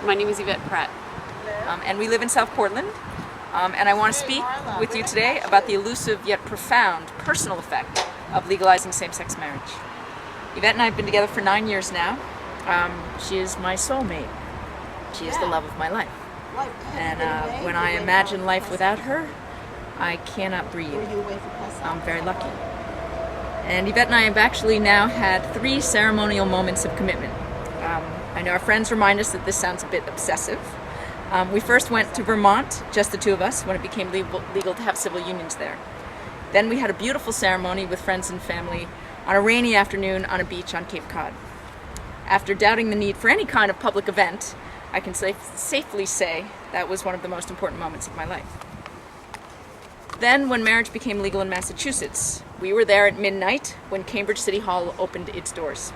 My name is Yvette Pratt. And we live in South Portland. And I want to speak with you today about the elusive yet profound personal effect of legalizing same-sex marriage. Yvette and I have been together for 9 years now. She is my soulmate. She is the love of my life. And when I imagine life without her, I cannot breathe. I'm very lucky. And Yvette and I have actually now had 3 ceremonial moments of commitment. I know our friends remind us that this sounds a bit obsessive. We first went to Vermont, just the 2 of us, when it became legal to have civil unions there. Then we had a beautiful ceremony with friends and family on a rainy afternoon on a beach on Cape Cod. After doubting the need for any kind of public event, I can safely say that was one of the most important moments of my life. Then, when marriage became legal in Massachusetts, we were there at midnight when Cambridge City Hall opened its doors.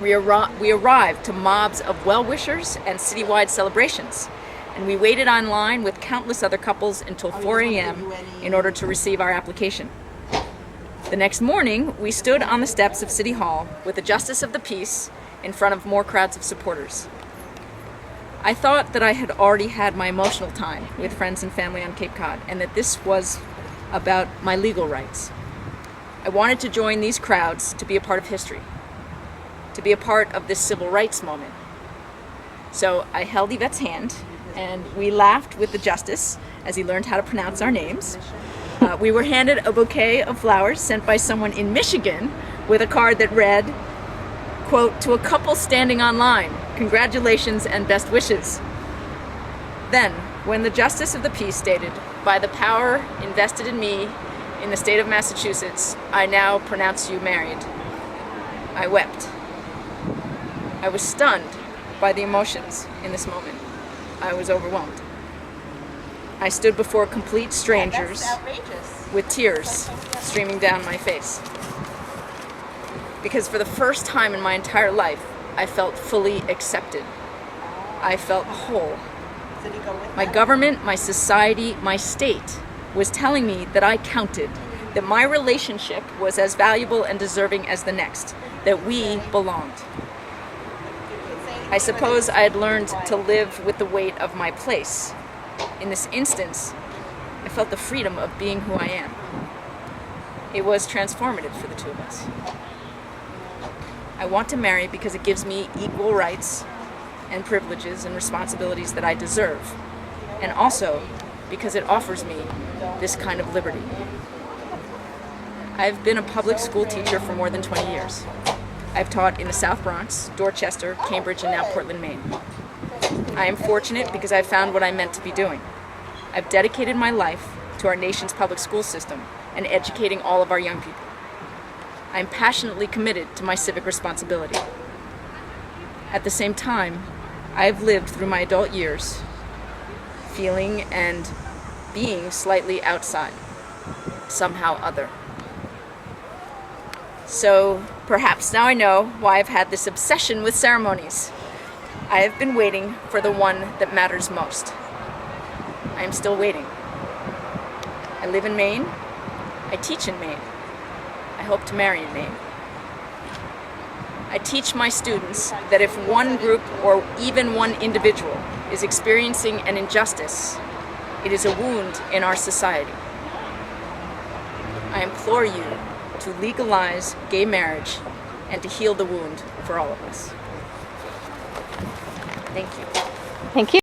We arrived to mobs of well-wishers and citywide celebrations, and we waited online with countless other couples until 4 a.m. in order to receive our application. The next morning, we stood on the steps of City Hall with the Justice of the Peace in front of more crowds of supporters. I thought that I had already had my emotional time with friends and family on Cape Cod, and that this was about my legal rights. I wanted to join these crowds to be a part of history, to be a part of this civil rights moment. So I held Yvette's hand, and we laughed with the justice as he learned how to pronounce our names. We were handed a bouquet of flowers sent by someone in Michigan with a card that read, quote, "To a couple standing online, congratulations and best wishes." Then, when the Justice of the Peace stated, "By the power invested in me in the state of Massachusetts, I now pronounce you married," I wept. I was stunned by the emotions in this moment. I was overwhelmed. I stood before complete strangers with tears streaming down my face. Because for the first time in my entire life, I felt fully accepted. I felt whole. My government, my society, my state was telling me that I counted, that my relationship was as valuable and deserving as the next, that we belonged. I suppose I had learned to live with the weight of my place. In this instance, I felt the freedom of being who I am. It was transformative for the 2 of us. I want to marry because it gives me equal rights and privileges and responsibilities that I deserve, and also because it offers me this kind of liberty. I've been a public school teacher for more than 20 years. I've taught in the South Bronx, Dorchester, Cambridge, and now Portland, Maine. I am fortunate because I've found what I'm meant to be doing. I've dedicated my life to our nation's public school system and educating all of our young people. I'm passionately committed to my civic responsibility. At the same time, I have lived through my adult years feeling and being slightly outside, somehow other. So perhaps now I know why I've had this obsession with ceremonies. I have been waiting for the one that matters most. I am still waiting. I live in Maine. I teach in Maine. I hope to marry in Maine. I teach my students that if one group or even one individual is experiencing an injustice, it is a wound in our society. I implore you to legalize gay marriage and to heal the wound for all of us. Thank you. Thank you.